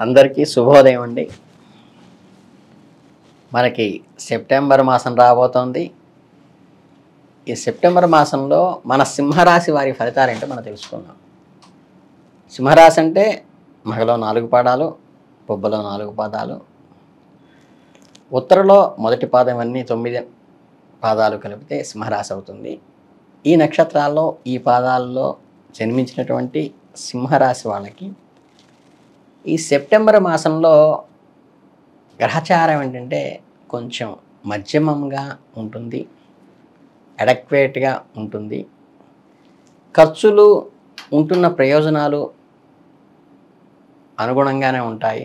అందరికీ శుభోదయం అండి. మనకి సెప్టెంబర్ మాసం రాబోతోంది. ఈ సెప్టెంబర్ మాసంలో మన సింహరాశి వారి ఫలితాలు ఏంటో మనం తెలుసుకుందాం. సింహరాశి అంటే మగలో 4 పాదాలు, పుబ్బలో 4 పాదాలు, ఉత్తరలో మొదటి పాదం అన్నీ 9 పాదాలు కలిపితే సింహరాశి అవుతుంది. ఈ నక్షత్రాల్లో ఈ పాదాల్లో జన్మించినటువంటి సింహరాశి వాళ్ళకి ఈ సెప్టెంబర్ మాసంలో గ్రహచారం ఏంటంటే కొంచెం మధ్యమంగా ఉంటుంది, అడక్వేట్గా ఉంటుంది. ఖర్చులు ఉంటున్న ప్రయోజనాలు అనుగుణంగానే ఉంటాయి.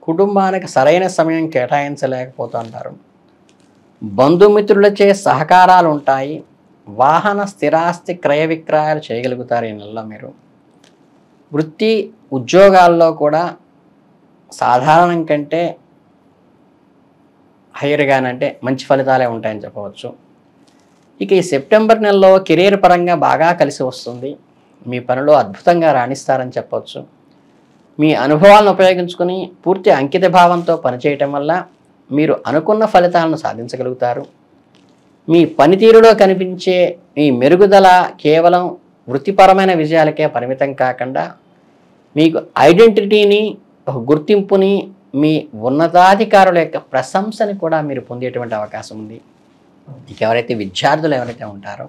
కుటుంబానికి సరైన సమయం కేటాయించలేకపోతుంటారు. బంధుమిత్రులచే సహకారాలు ఉంటాయి. వాహన స్థిరాస్తి క్రయ విక్రయాలు చేయగలుగుతారు ఈ నెలలో మీరు. వృత్తి ఉద్యోగాల్లో కూడా సాధారణం కంటే హైయర్గానంటే మంచి ఫలితాలే ఉంటాయని చెప్పవచ్చు. ఇక ఈ సెప్టెంబర్ నెలలో కెరీర్ పరంగా బాగా కలిసి వస్తుంది. మీ పనిలో అద్భుతంగా రాణిస్తారని చెప్పవచ్చు. మీ అనుభవాలను ఉపయోగించుకొని పూర్తి అంకిత భావంతో పనిచేయటం వల్ల మీరు అనుకున్న ఫలితాలను సాధించగలుగుతారు. మీ పనితీరులో కనిపించే మీ మెరుగుదల కేవలం వృత్తిపరమైన విజయాలకే పరిమితం కాకుండా మీకు ఐడెంటిటీని, ఒక గుర్తింపుని, మీ ఉన్నతాధికారుల యొక్క ప్రశంసని కూడా మీరు పొందేటువంటి అవకాశం ఉంది. ఇక ఎవరైతే విద్యార్థులు ఎవరైతే ఉంటారో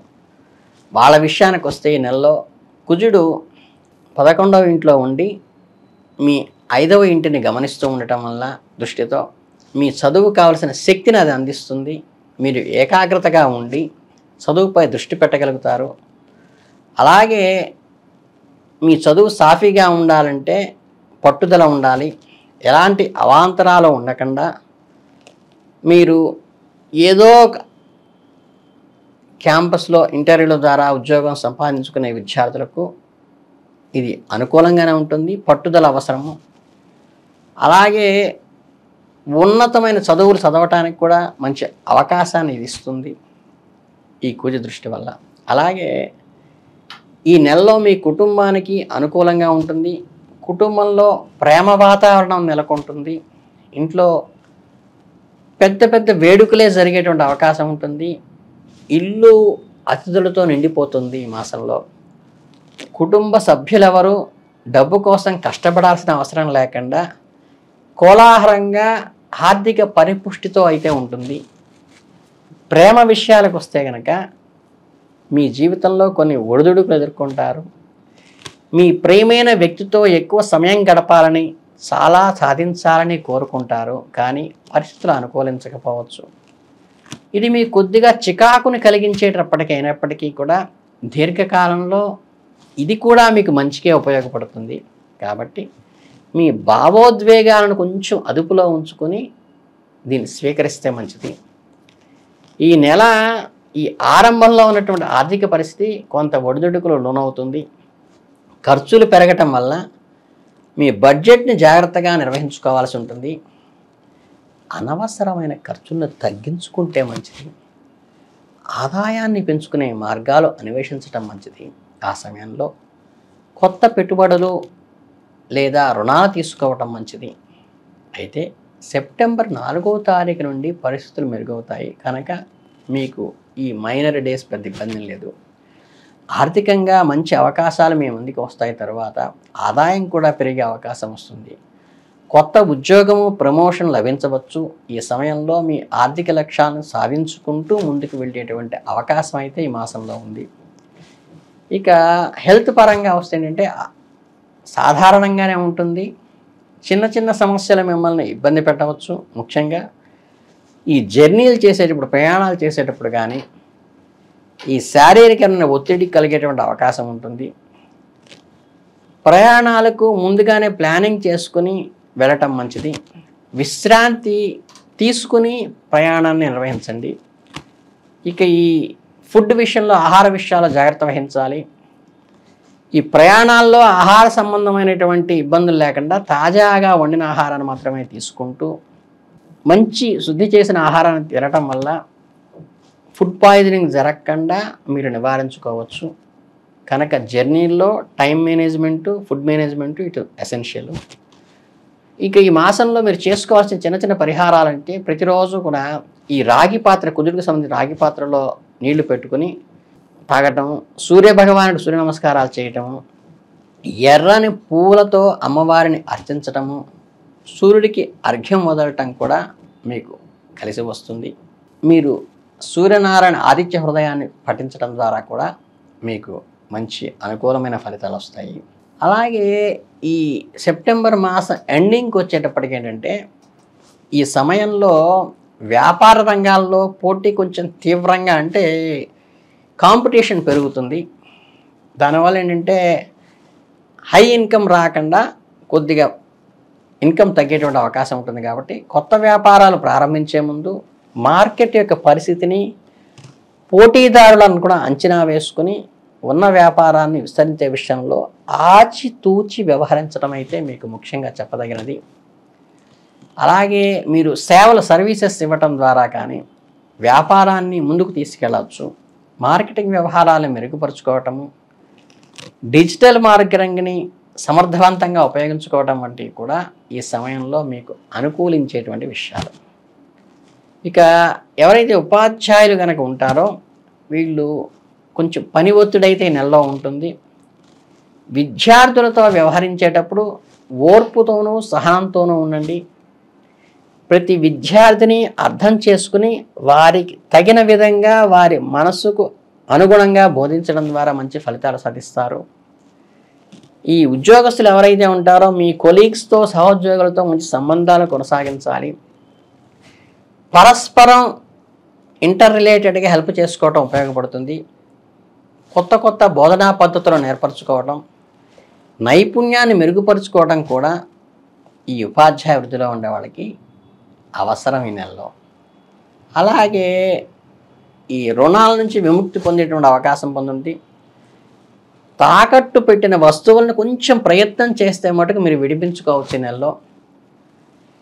వాళ్ళ విషయానికి వస్తే ఈ నెలలో కుజుడు 11వ ఇంట్లో ఉండి మీ 5వ ఇంటిని గమనిస్తూ ఉండటం వల్ల దృష్టితో మీ చదువు కావలసిన శక్తిని అది అందిస్తుంది. మీరు ఏకాగ్రతగా ఉండి చదువుపై దృష్టి పెట్టగలుగుతారు. అలాగే మీ చదువు సాఫీగా ఉండాలంటే పట్టుదల ఉండాలి. ఎలాంటి అవాంతరాలు ఉండకుండా మీరు ఏదో క్యాంపస్లో ఇంటర్వ్యూల ద్వారా ఉద్యోగం సంపాదించుకునే విద్యార్థులకు ఇది అనుకూలంగానే ఉంటుంది. పట్టుదల అవసరము. అలాగే ఉన్నతమైన చదువులు చదవటానికి కూడా మంచి అవకాశాన్ని ఇది ఇస్తుంది ఈ కుజ దృష్టి వల్ల. అలాగే ఈ నెలలో మీ కుటుంబానికి అనుకూలంగా ఉంటుంది. కుటుంబంలో ప్రేమ వాతావరణం నెలకొంటుంది. ఇంట్లో పెద్ద పెద్ద వేడుకలే జరిగేటువంటి అవకాశం ఉంటుంది. ఇల్లు అతిథులతో నిండిపోతుంది ఈ మాసంలో. కుటుంబ సభ్యులెవరూ డబ్బు కోసం కష్టపడాల్సిన అవసరం లేకుండా కోలాహలంగా ఆర్థిక పరిపుష్టితో అయితే ఉంటుంది. ప్రేమ విషయాలకు వస్తే కనుక మీ జీవితంలో కొన్ని ఒడిదుడుకులు ఎదుర్కొంటారు. మీ ప్రియమైన వ్యక్తితో ఎక్కువ సమయం గడపాలని, చాలా సాధించాలని కోరుకుంటారు. కానీ పరిస్థితులు అనుకూలించకపోవచ్చు. ఇది మీ కొద్దిగా చికాకుని కలిగించేటప్పటికైనప్పటికీ కూడా దీర్ఘకాలంలో ఇది కూడా మీకు మంచికే ఉపయోగపడుతుంది. కాబట్టి మీ భావోద్వేగాలను కొంచెం అదుపులో ఉంచుకొని దీన్ని స్వీకరిస్తే మంచిది. ఈ నెల ఈ ఆరంభంలో ఉన్నటువంటి ఆర్థిక పరిస్థితి కొంత ఒడిదుడుకులు లోనవుతుంది. ఖర్చులు పెరగటం వల్ల మీ బడ్జెట్ని జాగ్రత్తగా నిర్వహించుకోవాల్సి ఉంటుంది. అనవసరమైన ఖర్చులను తగ్గించుకుంటే మంచిది. ఆదాయాన్ని పెంచుకునే మార్గాలు అన్వేషించటం మంచిది. ఆ సమయంలో కొత్త పెట్టుబడులు లేదా రుణాలు తీసుకోవటం మంచిది. అయితే సెప్టెంబర్ 4వ తారీఖు నుండి పరిస్థితులు మెరుగవుతాయి కనుక మీకు ఈ మైనర్ డేస్ పెద్ద ఇబ్బంది లేదు. ఆర్థికంగా మంచి అవకాశాలు మీ ముందుకు వస్తాయి. తర్వాత ఆదాయం కూడా పెరిగే అవకాశం వస్తుంది. కొత్త ఉద్యోగము, ప్రమోషన్ లభించవచ్చు. ఈ సమయంలో మీ ఆర్థిక లక్ష్యాలను సాధించుకుంటూ ముందుకు వెళ్ళేటువంటి అవకాశం అయితే ఈ మాసంలో ఉంది. ఇక హెల్త్ పరంగా వస్తే ఏంటంటే సాధారణంగానే ఉంటుంది. చిన్న చిన్న సమస్యలు మిమ్మల్ని ఇబ్బంది పెట్టవచ్చు. ముఖ్యంగా ఈ జర్నీలు చేసేటప్పుడు, ప్రయాణాలు చేసేటప్పుడు కానీ ఈ శారీరకమైన ఒత్తిడి కలిగేటువంటి అవకాశం ఉంటుంది. ప్రయాణాలకు ముందుగానే ప్లానింగ్ చేసుకుని వెళ్ళటం మంచిది. విశ్రాంతి తీసుకుని ప్రయాణాన్ని నిర్వహించండి. ఇక ఈ ఫుడ్ విషయంలో, ఆహార విషయాల్లో జాగ్రత్త వహించాలి. ఈ ప్రయాణాల్లో ఆహార సంబంధమైనటువంటి ఇబ్బందులు లేకుండా తాజాగా వండిన ఆహారాన్ని మాత్రమే తీసుకుంటూ మంచి శుద్ధి చేసిన ఆహారాన్ని తినటం వల్ల ఫుడ్ పాయిజనింగ్ జరగకుండా మీరు నివారించుకోవచ్చు. కనుక జర్నీల్లో టైం మేనేజ్మెంటు, ఫుడ్ మేనేజ్మెంటు ఇటు ఎసెన్షియల్. ఇక ఈ మాసంలో మీరు చేసుకోవాల్సిన చిన్న చిన్న పరిహారాలంటే ప్రతిరోజు కూడా ఈ రాగి పాత్ర, కుజుడికి సంబంధించిన రాగి పాత్రలో నీళ్లు పెట్టుకుని తాగటం, సూర్యభగవానుడికి సూర్య నమస్కారాలు చేయటము, ఎర్రని పూలతో అమ్మవారిని అర్చించటము, సూర్యుడికి అర్ఘ్యం వదలటం కూడా మీకు కలిసి వస్తుంది. మీరు సూర్యనారాయణ ఆదిత్య హృదయాన్ని పఠించడం ద్వారా కూడా మీకు మంచి అనుకూలమైన ఫలితాలు వస్తాయి. అలాగే ఈ సెప్టెంబర్ మాసం ఎండింగ్కి వచ్చేటప్పటికి ఏంటంటే ఈ సమయంలో వ్యాపార రంగాల్లో పోటీ కొంచెం తీవ్రంగా, అంటే కాంపిటీషన్ పెరుగుతుంది. దానివల్ల ఏంటంటే హై ఇన్కమ్ రాకుండా కొద్దిగా ఇన్కమ్ తగ్గేటువంటి అవకాశం ఉంటుంది. కాబట్టి కొత్త వ్యాపారాలు ప్రారంభించే ముందు మార్కెట్ యొక్క పరిస్థితిని, పోటీదారులను కూడా అంచనా వేసుకుని ఉన్న వ్యాపారాన్ని విస్తరించే విషయంలో ఆచితూచి వ్యవహరించడం అయితే మీకు ముఖ్యంగా చెప్పదగినది. అలాగే మీరు సేవల సర్వీసెస్ ఇవ్వటం ద్వారా కానీ వ్యాపారాన్ని ముందుకు తీసుకెళ్ళవచ్చు. మార్కెటింగ్ వ్యవహారాలను మెరుగుపరుచుకోవటము, డిజిటల్ మార్కెటింగ్ని సమర్థవంతంగా ఉపయోగించుకోవడం వంటివి కూడా ఈ సమయంలో మీకు అనుకూలించేటువంటి విషయాలు. ఇక ఎవరైతే ఉపాధ్యాయులు కనుక ఉంటారో వీళ్ళు కొంచెం పని ఒత్తిడైతే నెలలో ఉంటుంది. విద్యార్థులతో వ్యవహరించేటప్పుడు ఓర్పుతోనూ సహనంతోనూ ఉండండి. ప్రతి విద్యార్థిని అర్థం చేసుకుని వారికి తగిన విధంగా వారి మనసుకు అనుగుణంగా బోధించడం ద్వారా మంచి ఫలితాలు సాధిస్తారు. ఈ ఉద్యోగస్తులు ఎవరైతే ఉంటారో మీ కొలీగ్స్తో, సహోద్యోగులతో మంచి సంబంధాలు కొనసాగించాలి. పరస్పరం ఇంటర్ రిలేటెడ్గా హెల్ప్ చేసుకోవటం ఉపయోగపడుతుంది. కొత్త కొత్త బోధనా పద్ధతులను ఏర్పరచుకోవడం, నైపుణ్యాన్ని మెరుగుపరుచుకోవడం కూడా ఈ ఉపాధ్యాయ వృత్తిలో ఉండే వాళ్ళకి అవసరం ఈ నెలలో. అలాగే ఈ రుణాల నుంచి విముక్తి పొందేటువంటి అవకాశం పొందుంది. తాకట్టు పెట్టిన వస్తువులను కొంచెం ప్రయత్నం చేస్తే మటుకు మీరు విడిపించుకోవచ్చు ఈ నెలలో.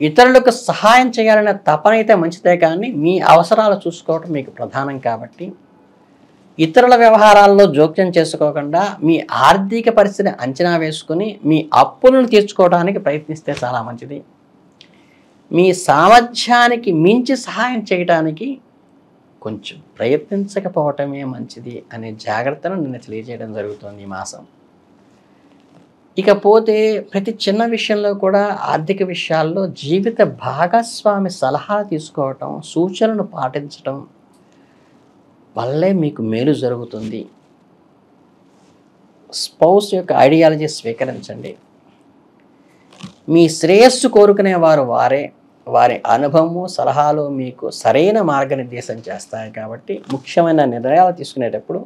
ఇతరులకు సహాయం చేయాలనే తపన అయితే మంచిదే, కానీ మీ అవసరాలు చూసుకోవటం మీకు ప్రధానం. కాబట్టి ఇతరుల వ్యవహారాల్లో జోక్యం చేసుకోకుండా మీ ఆర్థిక పరిస్థితిని అంచనా వేసుకుని మీ అప్పులను తీర్చుకోవడానికి ప్రయత్నిస్తే చాలా మంచిది. మీ సామర్థ్యానికి మించి సహాయం చేయడానికి కొంచెం ప్రయత్నించకపోవటమే మంచిది అనే జాగ్రత్తను నిన్న తెలియజేయడం జరుగుతుంది ఈ మాసం. ఇకపోతే ప్రతి చిన్న విషయంలో కూడా ఆర్థిక విషయాల్లో జీవిత భాగస్వామి సలహా తీసుకోవటం, సూచనలు పాటించటం వల్లే మీకు మేలు జరుగుతుంది. స్పౌస్ యొక్క ఐడియాలజీ స్వీకరించండి. మీ శ్రేయస్సు కోరుకునే వారే. వారి అనుభవము, సలహాలు మీకు సరైన మార్గనిర్దేశం చేస్తాయి. కాబట్టి ముఖ్యమైన నిర్ణయాలు తీసుకునేటప్పుడు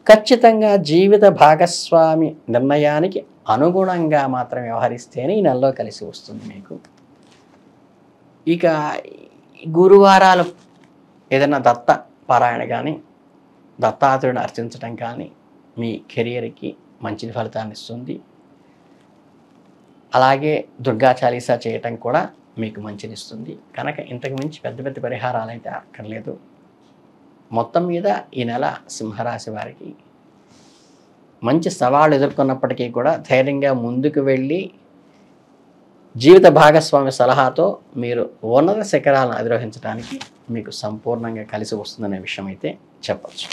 ఖచ్చితంగా జీవిత భాగస్వామి నిర్ణయానికి అనుగుణంగా మాత్రం వ్యవహరిస్తేనే ఈ నెలలో కలిసి వస్తుంది మీకు. ఇక గురువారాలు ఏదైనా దత్త పారాయణ కానీ, దత్తాత్రేయుని అర్చించడం కానీ మీ కెరియర్కి మంచి ఫలితాన్ని ఇస్తుంది. అలాగే దుర్గా చాలీసా చేయటం కూడా మీకు మంచినిస్తుంది. కనుక ఇంతకు మించి పెద్ద పెద్ద పరిహారాలు అయితే అక్కర్లేదు. మొత్తం మీద ఈ నెల సింహరాశి వారికి మంచి సవాళ్ళు ఎదుర్కొన్నప్పటికీ కూడా ధైర్యంగా ముందుకు వెళ్ళి జీవిత భాగస్వామి సలహాతో మీరు ఉన్నత శిఖరాలను అధిరోహించడానికి మీకు సంపూర్ణంగా కలిసి వస్తుందనే విషయం అయితే చెప్పచ్చు.